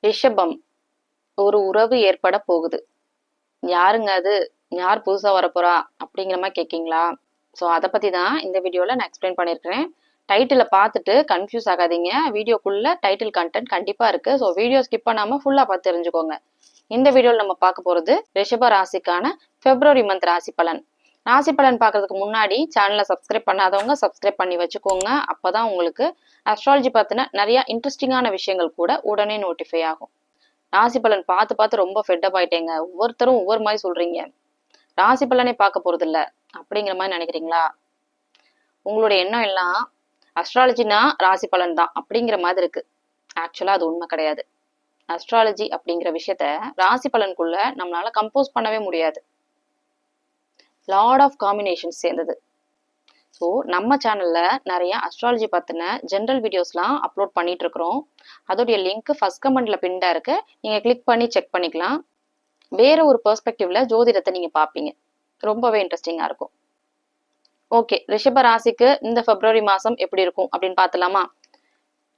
ரிஷபம். ஒரு உறவு ஏற்பட போகுது. யாருங்க அது? யார் புதுசா வரப்போறா அப்படிங்கிற மாதிரி கேட்கீங்களா? ஸோ அதை பத்தி தான் இந்த வீடியோல நான் எக்ஸ்பிளைன் பண்ணியிருக்கிறேன். டைட்டிலை பார்த்துட்டு கன்ஃபியூஸ் ஆகாதீங்க. வீடியோக்குள்ள டைட்டில் கண்டென்ட் கண்டிப்பா இருக்கு. ஸோ வீடியோ ஸ்கிப் பண்ணாம ஃபுல்லா பார்த்து தெரிஞ்சுக்கோங்க. இந்த வீடியோல நம்ம பார்க்க போறது ரிஷப ராசிக்கான பிப்ரவரி மந்த் ராசி பலன். ராசி பலன் பார்க்கறதுக்கு முன்னாடி சேனலை சப்ஸ்கிரைப் பண்ணாதவங்க சப்ஸ்கிரைப் பண்ணி வச்சுக்கோங்க. அப்பதான் உங்களுக்கு அஸ்ட்ராலஜி பத்தின நிறைய இன்ட்ரெஸ்டிங்கான விஷயங்கள் கூட உடனே நோட்டிஃபை ஆகும். ராசி பலன் பார்த்து பார்த்து ரொம்ப ஃபெட்டப் ஆயிட்டேங்க. ஒவ்வொருத்தரும் ஒவ்வொரு மாதிரி சொல்றீங்க. ராசி பலனே பார்க்க போறது இல்ல அப்படிங்கிற மாதிரி நினைக்கிறீங்களா? உங்களுடைய எண்ணம் எல்லாம் அஸ்ட்ராலஜினா ராசி பலன் தான் அப்படிங்கிற மாதிரி இருக்கு. ஆக்சுவலா அது உண்மை கிடையாது. அஸ்ட்ராலஜி அப்படிங்கிற விஷயத்த ராசி பலனுக்குள்ள நம்மளால கம்போஸ் பண்ணவே முடியாது. லாட் ஆஃப் காம்பினேஷன்ஸ் சேர்ந்தது. ஸோ நம்ம சேனல்ல நிறைய அஸ்ட்ராலஜி பத்தின ஜென்ரல் வீடியோஸ்லாம் அப்லோட் பண்ணிட்டு இருக்கிறோம். அதோடைய லிங்க் ஃபர்ஸ்ட் கமெண்ட்ல பின்டா இருக்கு. நீங்க கிளிக் பண்ணி செக் பண்ணிக்கலாம். வேற ஒரு பெர்ஸ்பெக்டிவ்ல ஜோதிடத்தை நீங்க பார்ப்பீங்க. ரொம்பவே இன்ட்ரெஸ்டிங்கா இருக்கும். ஓகே, ரிஷப ராசிக்கு இந்த பிப்ரவரி மாசம் எப்படி இருக்கும் அப்படின்னு பார்த்தலாமா?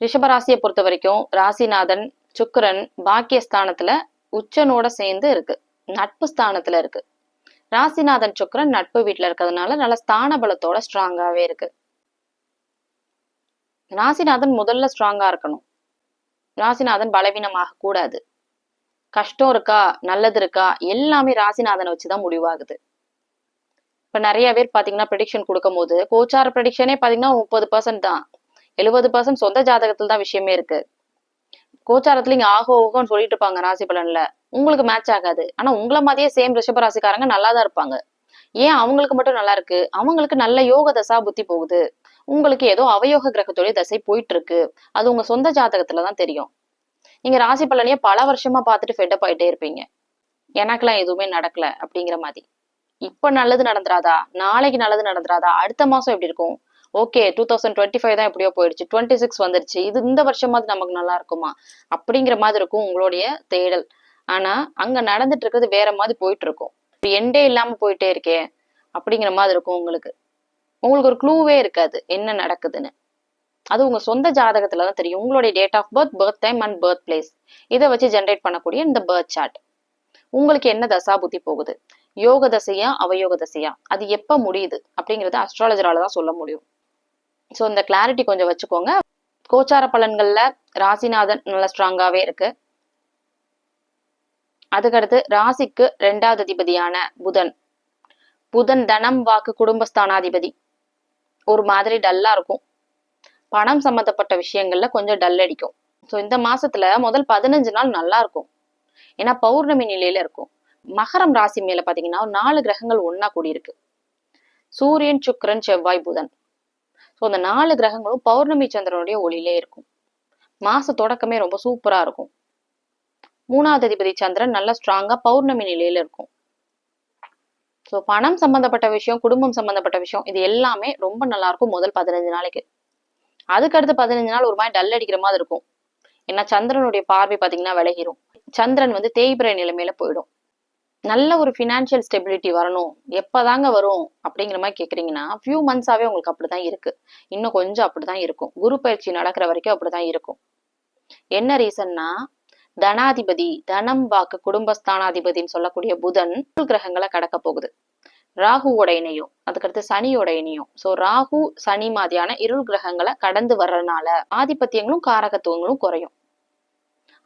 ரிஷப ராசியை பொறுத்த வரைக்கும் ராசிநாதன் சுக்கிரன் பாக்கியஸ்தானத்துல உச்சனோட சேர்ந்து இருக்கு. நட்பு ஸ்தானத்துல இருக்கு. ராசிநாதன் சுக்கிரன் நட்பு வீட்டுல இருக்கிறதுனால நல்ல ஸ்தான பலத்தோட ஸ்ட்ராங்காவே இருக்கு. ராசிநாதன் முதல்ல ஸ்ட்ராங்கா இருக்கணும். ராசிநாதன் பலவீனமாக கூடாது. கஷ்டம் இருக்கா நல்லது இருக்கா எல்லாமே ராசிநாதனை வச்சுதான் முடிவாகுது. இப்ப நிறைய பேர் பாத்தீங்கன்னா ப்ரெடிக்ஷன் கொடுக்கும் போது கோச்சார ப்ரெடிக்ஷனே பாத்தீங்கன்னா 30% தான். 70% சொந்த ஜாதகத்துல தான் விஷயமே இருக்கு. கோச்சாரத்துல இங்க ஆகோ ஓகோன்னு சொல்லிட்டு இருப்பாங்க ராசி பலன்ல. உங்களுக்கு மேட்ச் ஆகாது. ஆனா உங்களை மாதிரியே சேம் ரிஷப ராசிக்காரங்க நல்லாதான் இருப்பாங்க. ஏன் அவங்களுக்கு மட்டும் நல்லா இருக்கு? அவங்களுக்கு நல்ல யோக தசா புத்தி போகுது. உங்களுக்கு ஏதோ அவயோக கிரகத்துடைய தசை போயிட்டு இருக்கு. அது உங்க சொந்த ஜாதகத்துலதான் தெரியும். நீங்க ராசி பலனையே பல வருஷமா பார்த்துட்டு ஃபெட்டப் ஆயிட்டே இருப்பீங்க. எனக்கெல்லாம் எதுவுமே நடக்கல அப்படிங்கிற மாதிரி. இப்ப நல்லது நடந்துராதா? நாளைக்கு நல்லது நடந்துராதா? அடுத்த மாசம் எப்படி இருக்கும்? ஓகே 2025 தான் எப்படியோ போயிடுச்சு, 26 வந்துருச்சு, இது இந்த வருஷமாவது நமக்கு நல்லா இருக்குமா அப்படிங்கிற மாதிரி இருக்கும் உங்களுடைய தேடல். ஆனா அங்க நடந்துட்டு இருக்கிறது வேற மாதிரி போயிட்டு இருக்கும். எண்டே இல்லாம போயிட்டே இருக்கே அப்படிங்கிற மாதிரி இருக்கும். உங்களுக்கு ஒரு க்ளூவே இருக்காது என்ன நடக்குதுன்னு. அது உங்க சொந்த ஜாதகத்துலதான் தெரியும். உங்களுடைய date of birth, birth time and birth place இதை வச்சு ஜென்ரேட் பண்ணக்கூடிய இந்த பர்த் சார்ட். உங்களுக்கு என்ன தசா புத்தி போகுது, யோக தசையா அவயோக தசையா, அது எப்ப முடியுது அப்படிங்கறது அஸ்ட்ராலஜரால தான் சொல்ல முடியும். ஸோ இந்த கிளாரிட்டி கொஞ்சம் வச்சுக்கோங்க. கோச்சார பலன்கள்ல ராசிநாதன் நல்ல ஸ்ட்ராங்காவே இருக்கு. அதுக்கடுத்து ராசிக்கு 2வது அதிபதியான புதன். புதன் தனம் வாக்கு குடும்பஸ்தானாதிபதி. ஒரு மாதிரி டல்லா இருக்கும். பணம் சம்பந்தப்பட்ட விஷயங்கள்ல கொஞ்சம் டல் அடிக்கும். ஸோ இந்த மாசத்துல முதல் 15 நாள் நல்லா இருக்கும். ஏன்னா பௌர்ணமி நிலையில இருக்கும். மகரம் ராசி மேல பாத்தீங்கன்னா 4 கிரகங்கள் ஒன்னா கூடியிருக்கு. சூரியன் சுக்கிரன் செவ்வாய் புதன். ஸோ அந்த 4 கிரகங்களும் பௌர்ணமி சந்திரனுடைய ஒளியிலே இருக்கும். மாச தொடக்கமே ரொம்ப சூப்பரா இருக்கும். 3வது அதிபதி சந்திரன் நல்ல ஸ்ட்ராங்கா பௌர்ணமி நிலையில இருக்கும். ஸோ பணம் சம்பந்தப்பட்ட விஷயம், குடும்பம் சம்பந்தப்பட்ட விஷயம், இது எல்லாமே ரொம்ப நல்லா இருக்கும் முதல் 15 நாளைக்கு. அதுக்கடுத்து 15 நாள் ஒரு மாதிரி டல் அடிக்கிற மாதிரி இருக்கும். ஏன்னா சந்திரனுடைய பார்வை பாத்தீங்கன்னா விலகிரும். சந்திரன் தேய்பிர நிலைமையில போயிடும். நல்ல ஒரு ஃபினான்ஷியல் ஸ்டெபிலிட்டி வரணும், எப்பதாங்க வரும் அப்படிங்கிற மாதிரி கேக்குறீங்கன்னா ஃபியூ மந்த்ஸாவே உங்களுக்கு அப்படிதான் இருக்கு. இன்னும் கொஞ்சம் அப்படிதான் இருக்கும். குரு பயிற்சி நடக்கிற வரைக்கும் அப்படிதான் இருக்கும். என்ன ரீசன்னா, தனாதிபதி தனம் வாக்கு குடும்பஸ்தானாதிபதினு சொல்லக்கூடிய புதன் கிரகங்களை கடக்க போகுது. ராகுவோட இணையும், அதுக்கடுத்து சனியோட இணையும். ஸோ ராகு சனி மாதிரியான இருள் கிரகங்களை கடந்து வர்றதுனால ஆதிபத்தியங்களும் காரகத்துவங்களும் குறையும்.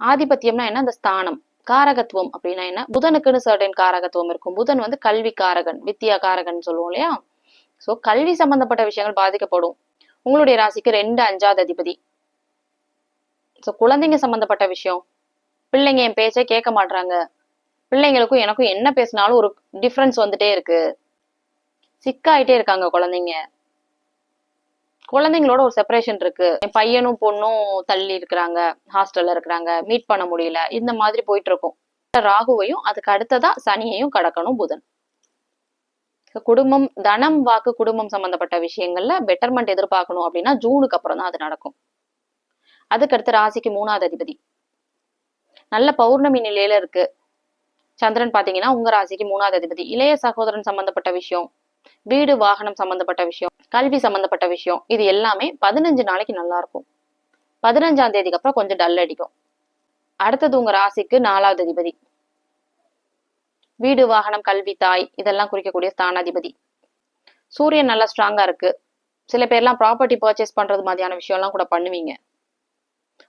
ஆதிபத்தியம்னா என்ன? அந்த ஸ்தானம். காரகத்துவம் அப்படின்னா என்ன? புதனுக்குன்னு சர்டன் காரகத்துவம் இருக்கும். புதன் கல்வி காரகன், வித்யா காரகன் சொல்லுவோம் இல்லையா? சோ கல்வி சம்பந்தப்பட்ட விஷயங்கள் பாதிக்கப்படும். உங்களுடைய ராசிக்கு 2, 5வது அதிபதி. சோ குழந்தைங்க சம்பந்தப்பட்ட விஷயம். பிள்ளைங்க என் பேச்சை கேட்க மாட்டாங்க, பிள்ளைங்களுக்கும் எனக்கும் என்ன பேசினாலும் ஒரு டிஃபரன்ஸ் வந்துட்டே இருக்கு, சிக்காயிட்டே இருக்காங்க குழந்தைங்க, குழந்தைங்களோட ஒரு செப்பரேஷன் இருக்கு, என் பையனும் பொண்ணும் தள்ளி இருக்கிறாங்க, ஹாஸ்டல்ல இருக்கிறாங்க, மீட் பண்ண முடியல, இந்த மாதிரி போயிட்டு இருக்கும். ராகுவையும் அதுக்கு அடுத்ததா சனியையும் கடக்கணும் புதன். குடும்பம் தனம் வாக்கு குடும்பம் சம்பந்தப்பட்ட விஷயங்கள்ல பெட்டர்மெண்ட் எதிர்பார்க்கணும் அப்படின்னா ஜூனுக்கு அப்புறம் தான் அது நடக்கும். அதுக்கடுத்து ராசிக்கு 3வது அதிபதி நல்ல பௌர்ணமி நிலையில இருக்கு. சந்திரன் பாத்தீங்கன்னா உங்க ராசிக்கு 3வது அதிபதி. இளைய சகோதரன் சம்பந்தப்பட்ட விஷயம், வீடு வாகனம் சம்பந்தப்பட்ட விஷயம், கல்வி சம்பந்தப்பட்ட விஷயம், இது எல்லாமே 15 நாளைக்கு நல்லா இருக்கும். 15ஆம் தேதிக்கு அப்புறம் கொஞ்சம் டல் அடிக்கும். அடுத்தது உங்க ராசிக்கு 4வது அதிபதி. வீடு, வாகனம், கல்வி, தாய் இதெல்லாம் குறிக்கக்கூடிய ஸ்தானாதிபதி. சூரியன் நல்லா ஸ்ட்ராங்கா இருக்கு. சில பேர்லாம் ப்ராப்பர்ட்டி பர்ச்சேஸ் பண்றது மாதிரியான விஷயம்லாம் கூட பண்ணுவீங்க.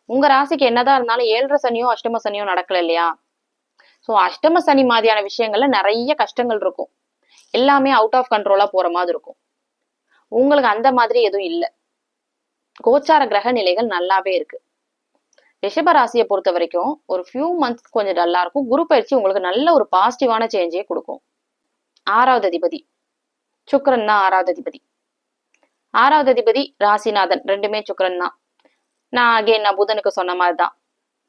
உங்க ராசிக்கு என்னதான் இருந்தாலும் 7.5 சனியோ அஷ்டம சனியோ நடக்கல இல்லையா? ஸோ அஷ்டம சனி மாதிரியான விஷயங்கள்ல நிறைய கஷ்டங்கள் இருக்கும். எல்லாமே அவுட் ஆஃப் கண்ட்ரோலா போற மாதிரி இருக்கும். உங்களுக்கு அந்த மாதிரி எதுவும் இல்லை. கோச்சார கிரக நிலைகள் நல்லாவே இருக்கு. ரிஷப ராசியை பொறுத்த வரைக்கும் ஒரு ஃபியூ மந்த்ஸ் கொஞ்சம் டல்லா இருக்கும். குரு பயிற்சி உங்களுக்கு நல்ல ஒரு பாசிட்டிவான சேஞ்சே கொடுக்கும். 6வது அதிபதி சுக்கிரன் தான் 6வது அதிபதி. 6வது அதிபதி ராசிநாதன், ரெண்டுமே சுக்கிரன் தான். நான் புதனுக்கு சொன்ன மாதிரிதான்.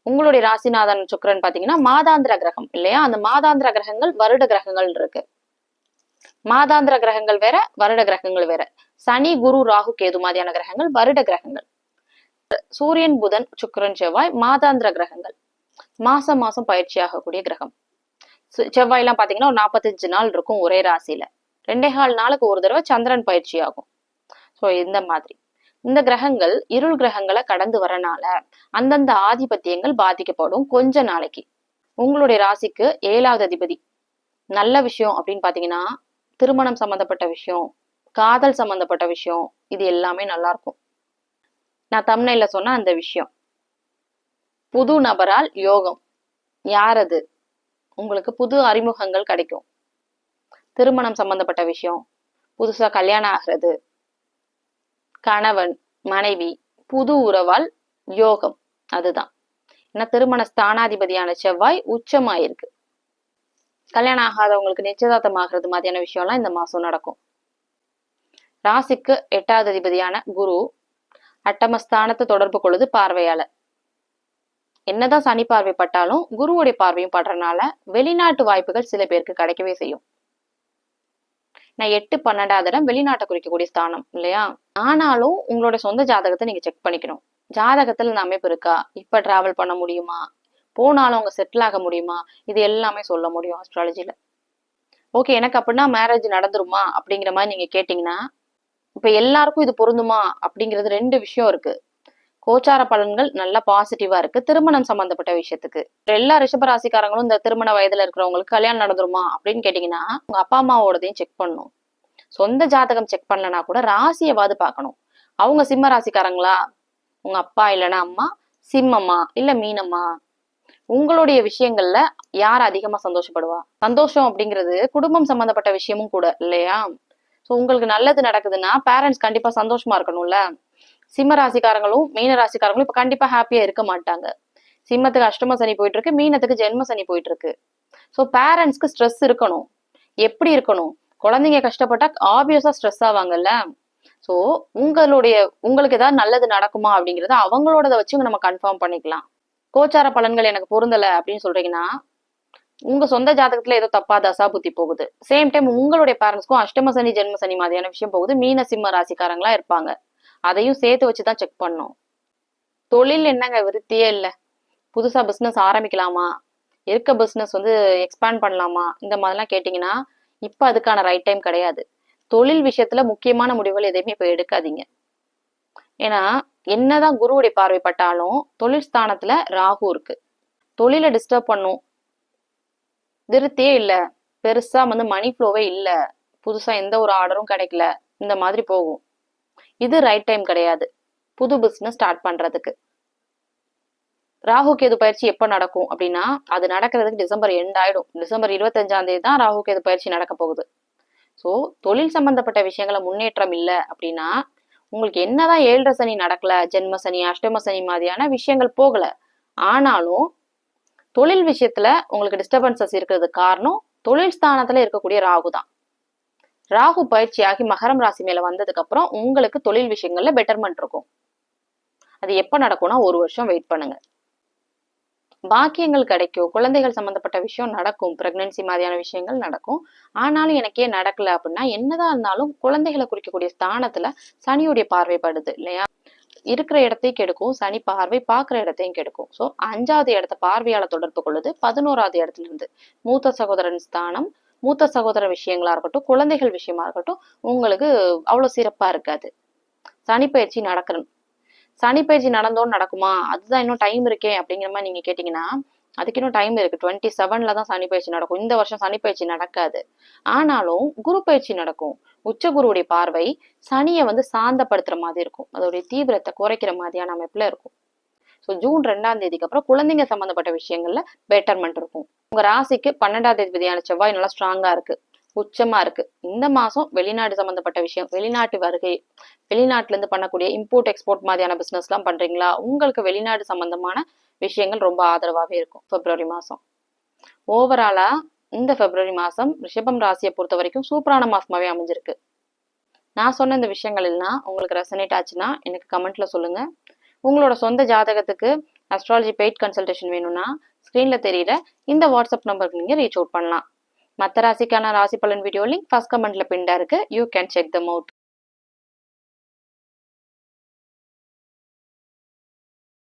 உங்களுடைய ராசிநாதன் சுக்கிரன் பாத்தீங்கன்னா மாதாந்திர கிரகம் இல்லையா? அந்த மாதாந்திர கிரகங்கள் வருட கிரகங்கள் இருக்கு. மாதாந்திர கிரகங்கள் வேற, வருட கிரகங்கள் வேற. சனி, குரு, ராகு, கேது மாதிரியான கிரகங்கள் வருட கிரகங்கள். சூரியன், புதன், சுக்கிரன், செவ்வாய் மாதாந்திர கிரகங்கள். மாசம் மாசம் பயிற்சி ஆகக்கூடிய கிரகம். செவ்வாய் எல்லாம் பாத்தீங்கன்னா ஒரு 45 நாள் இருக்கும் ஒரே ராசியில. 2.25 நாளுக்கு ஒரு தடவை சந்திரன் பயிற்சி ஆகும். ஸோ இந்த மாதிரி இந்த கிரகங்கள் இருள் கிரகங்களை கடந்து வரனால அந்தந்த ஆதிபத்தியங்கள் பாதிக்கப்படும் கொஞ்ச நாளைக்கு. உங்களுடைய ராசிக்கு 7வது அதிபதி. நல்ல விஷயம் அப்படின்னு பாத்தீங்கன்னா திருமணம் சம்பந்தப்பட்ட விஷயம், காதல் சம்பந்தப்பட்ட விஷயம், இது எல்லாமே நல்லா இருக்கும். நான் தம்ப்நெயில்ல சொன்ன அந்த விஷயம். புது நபரால் யோகம். யார் அது? உங்களுக்கு புது அறிமுகங்கள் கிடைக்கும். திருமணம் சம்பந்தப்பட்ட விஷயம், புதுசா கல்யாணம் ஆகிறது, கணவன் மனைவி, புது உறவால் யோகம். அதுதான். ஏன்னா திருமண ஸ்தானாதிபதியான செவ்வாய் உச்சமாயிருக்கு. கல்யாணம் ஆகாதவங்களுக்கு நிச்சயதார்த்தம் ஆகிறது மாதிரியான விஷயம்லாம் இந்த மாசம் நடக்கும். ராசிக்கு 8வது அதிபதியான குரு அட்டமஸ்தானத்தை தொடர்பு கொள்ளுது பார்வையால. என்னதான் சனி பார்வை பட்டாலும் குருவுடைய பார்வையும் படுறதுனால வெளிநாட்டு வாய்ப்புகள் சில பேருக்கு கிடைக்கவே செய்யும். நான் 8, 12வது இடம் வெளிநாட்டை குறிக்கக்கூடிய ஸ்தானம் இல்லையா? ஆனாலும் உங்களோட சொந்த ஜாதகத்தை நீங்க செக் பண்ணிக்கணும். ஜாதகத்துல இந்த அமைப்பு இருக்கா? இப்ப டிராவல் பண்ண முடியுமா? போனாலும் அவங்க செட்டில் ஆக முடியுமா? இது எல்லாமே சொல்ல முடியும் அஸ்ட்ராலஜில. ஓகே, எனக்கு அப்படின்னா மேரேஜ் நடந்துருமா அப்படிங்கிற மாதிரி நீங்க கேட்டீங்கன்னா, இப்ப எல்லாருக்கும் இது பொருந்துமா அப்படிங்கிறது 2 விஷயம் இருக்கு. கோச்சார பலன்கள் நல்லா பாசிட்டிவா இருக்கு திருமணம் சம்பந்தப்பட்ட விஷயத்துக்கு. எல்லா ரிஷபராசிக்காரங்களும் இந்த திருமண வயதுல இருக்கிறவங்களுக்கு கல்யாணம் நடந்துருமா அப்படின்னு கேட்டீங்கன்னா உங்க அப்பா அம்மாவோடதையும் செக் பண்ணணும். சொந்த ஜாதகம் செக் பண்ணலனா கூட ராசியவாது பார்க்கணும். அவங்க சிம்ம ராசிக்காரங்களா, உங்க அப்பா இல்லைன்னா அம்மா சிம்மம்மா இல்ல மீனம்மா, உங்களுடைய விஷயங்கள்ல யார் அதிகமா சந்தோஷப்படுவா? சந்தோஷம் அப்படிங்கிறது குடும்பம் சம்பந்தப்பட்ட விஷயமும் கூட இல்லையா? ஸோ உங்களுக்கு நல்லது நடக்குதுன்னா பேரண்ட்ஸ் கண்டிப்பா சந்தோஷமா இருக்கணும்ல. சிம்ம ராசிக்காரங்களும் மீன ராசிக்காரங்களும் இப்ப கண்டிப்பா ஹாப்பியா இருக்க மாட்டாங்க. சிம்மத்துக்கு அஷ்டம சனி போயிட்டு இருக்கு, மீனத்துக்கு ஜென்ம சனி போயிட்டு இருக்கு. ஸோ பேரண்ட்ஸ்க்கு ஸ்ட்ரெஸ் இருக்கணும். எப்படி இருக்கணும்? குழந்தைங்க கஷ்டப்பட்டா ஆப்வியஸா ஸ்ட்ரெஸ் ஆவாங்கல்ல. ஸோ உங்களுக்கு ஏதாவது நல்லது நடக்குமா அப்படிங்கறத அவங்களோட வச்சு நம்ம கன்ஃபார்ம் பண்ணிக்கலாம். கோச்சார பலன்கள் எனக்கு பொருந்தல அப்படின்னு சொல்றீங்கன்னா உங்க சொந்த ஜாதகத்துல ஏதோ தப்பா தசா புத்தி போகுது. சேம் டைம் உங்களுடைய பேரண்ட்ஸ்க்கும் அஷ்டம சனி ஜென்ம சனி மாதிரியான விஷயம் போகுது. மீன சிம்ம ராசிக்காரங்களா இருப்பாங்க. அதையும் சேர்த்து வச்சுதான் செக் பண்ணும். தொழில் என்னங்க விருத்தியே இல்லை. புதுசா பிசினஸ் ஆரம்பிக்கலாமா, இருக்க பிசினஸ் எக்ஸ்பேண்ட் பண்ணலாமா, இந்த மாதிரிலாம் கேட்டீங்கன்னா இப்ப அதுக்கான ரைட் டைம் கிடையாது. தொழில் விஷயத்துல முக்கியமான முடிவுகள் எதையுமே இப்ப எடுக்காதீங்க. ஏன்னா என்னதான் குருவுடைய பார்வை பட்டாலும் தொழில் ஸ்தானத்துல ராகு இருக்கு. தொழிலை டிஸ்டர்ப் பண்ணும். திருப்தியே இல்ல, பெருசா மணி ஃப்ளோவே இல்ல, புதுசா எந்த ஒரு ஆர்டரும் கிடைக்கல, இந்த மாதிரி போகும். இது ரைட் டைம் கிடையாது புது பிசினஸ் ஸ்டார்ட் பண்றதுக்கு. ராகு கேது பயிற்சி எப்ப நடக்கும் அப்படின்னா அது நடக்கிறதுக்கு டிசம்பர் எண்ட் ஆயிடும். டிசம்பர் 25ஆம் தேதி தான் ராகு கேது பயிற்சி நடக்க போகுது. ஸோ தொழில் சம்பந்தப்பட்ட விஷயங்கள முன்னேற்றம் இல்லை அப்படின்னா உங்களுக்கு என்னதான் 7.5 சனி நடக்கல, ஜென்ம சனி அஷ்டம சனி மாதிரியான விஷயங்கள் போகல, ஆனாலும் தொழில் விஷயத்துல உங்களுக்கு டிஸ்டர்பன்சஸ் இருக்கிறது காரணம் தொழில் ஸ்தானத்துல இருக்கக்கூடிய ராகு தான். ராகு பயிற்சியாகி மகரம் ராசி மேல வந்ததுக்கு அப்புறம் உங்களுக்கு தொழில் விஷயங்கள்ல பெட்டர்மெண்ட் இருக்கும். அது எப்ப நடக்கும்னா 1 வருஷம் வெயிட் பண்ணுங்க. பாக்கியங்கள் கிடைக்கும், குழந்தைகள் சம்பந்தப்பட்ட விஷயம் நடக்கும், பிரெக்னன்சி மாதிரியான விஷயங்கள் நடக்கும். ஆனாலும் எனக்கே நடக்கல அப்படின்னா என்னதான் இருந்தாலும் குழந்தைகளை குறிக்கக்கூடிய ஸ்தானத்துல சனியுடைய பார்வைப்படுது இல்லையா? இருக்கிற இடத்தையும் கெடுக்கும், சனி பார்வை பார்க்குற இடத்தையும் கெடுக்கும். ஸோ 5வது இடத்த பார்வையால தொடர்பு கொள்ளுது. 11வது இடத்துல இருந்து மூத்த சகோதரன் ஸ்தானம், மூத்த சகோதர விஷயங்களா இருக்கட்டும், குழந்தைகள் விஷயமா இருக்கட்டும் உங்களுக்கு அவ்வளவு சிறப்பா இருக்காது. சனி பயிற்சி நடக்கணும். சனி பயிற்சி நடந்தோன்னு நடக்குமா, அதுதான் இன்னும் டைம் இருக்கே அப்படிங்கிற மாதிரி நீங்க கேட்டீங்கன்னா, அதுக்கு இன்னும் டைம் இருக்கு. 27ல தான் சனி பயிற்சி நடக்கும். இந்த வருஷம் சனி பயிற்சி நடக்காது. ஆனாலும் குரு பயிற்சி நடக்கும். உச்ச குருவுடைய பார்வை சனியை வந்து சாந்தப்படுத்துற மாதிரி இருக்கும். அதோடைய தீவிரத்தை குறைக்கிற மாதிரியான அமைப்புல இருக்கும். ஸோ ஜூன் 2ஆம் தேதிக்கு அப்புறம் குழந்தைங்க சம்பந்தப்பட்ட விஷயங்கள்ல பெட்டர்மெண்ட் இருக்கும். உங்க ராசிக்கு 12ஆம் தேதியான செவ்வாய் நல்லா ஸ்ட்ராங்கா இருக்கு, உச்சமா இருக்கு. இந்த மாசம் வெளிநாடு சம்பந்தப்பட்ட விஷயம், வெளிநாட்டு வருகை, வெளிநாட்டுல இருந்து பண்ணக்கூடிய இம்போர்ட் எக்ஸ்போர்ட் மாதிரியான பிசினஸ் எல்லாம் பண்றீங்களா, உங்களுக்கு வெளிநாடு சம்பந்தமான விஷயங்கள் ரொம்ப ஆதரவாவே இருக்கும். பிப்ரவரி மாசம் ஓவராலா இந்த பிப்ரவரி மாசம் ரிஷபம் ராசியை பொறுத்த வரைக்கும் சூப்பரான மாசமாவே அமைஞ்சிருக்கு. நான் சொன்ன இந்த விஷயங்கள் எல்லாம் உங்களுக்கு ரெசனேட் ஆச்சுன்னா எனக்கு கமெண்ட்ல சொல்லுங்க. உங்களோட சொந்த ஜாதகத்துக்கு அஸ்ட்ராலஜி பெய்ட் கன்சல்டேஷன் வேணும்னா ஸ்க்ரீன்ல தெரியல இந்த வாட்ஸ்அப் நம்பருக்கு நீங்க ரீச் அவுட் பண்ணலாம். மற்ற ராசிக்கான ராசி பலன் வீடியோ லிங்க் ஃபர்ஸ்ட் கமெண்ட்ல பின்டா இருக்கு. You can check them out.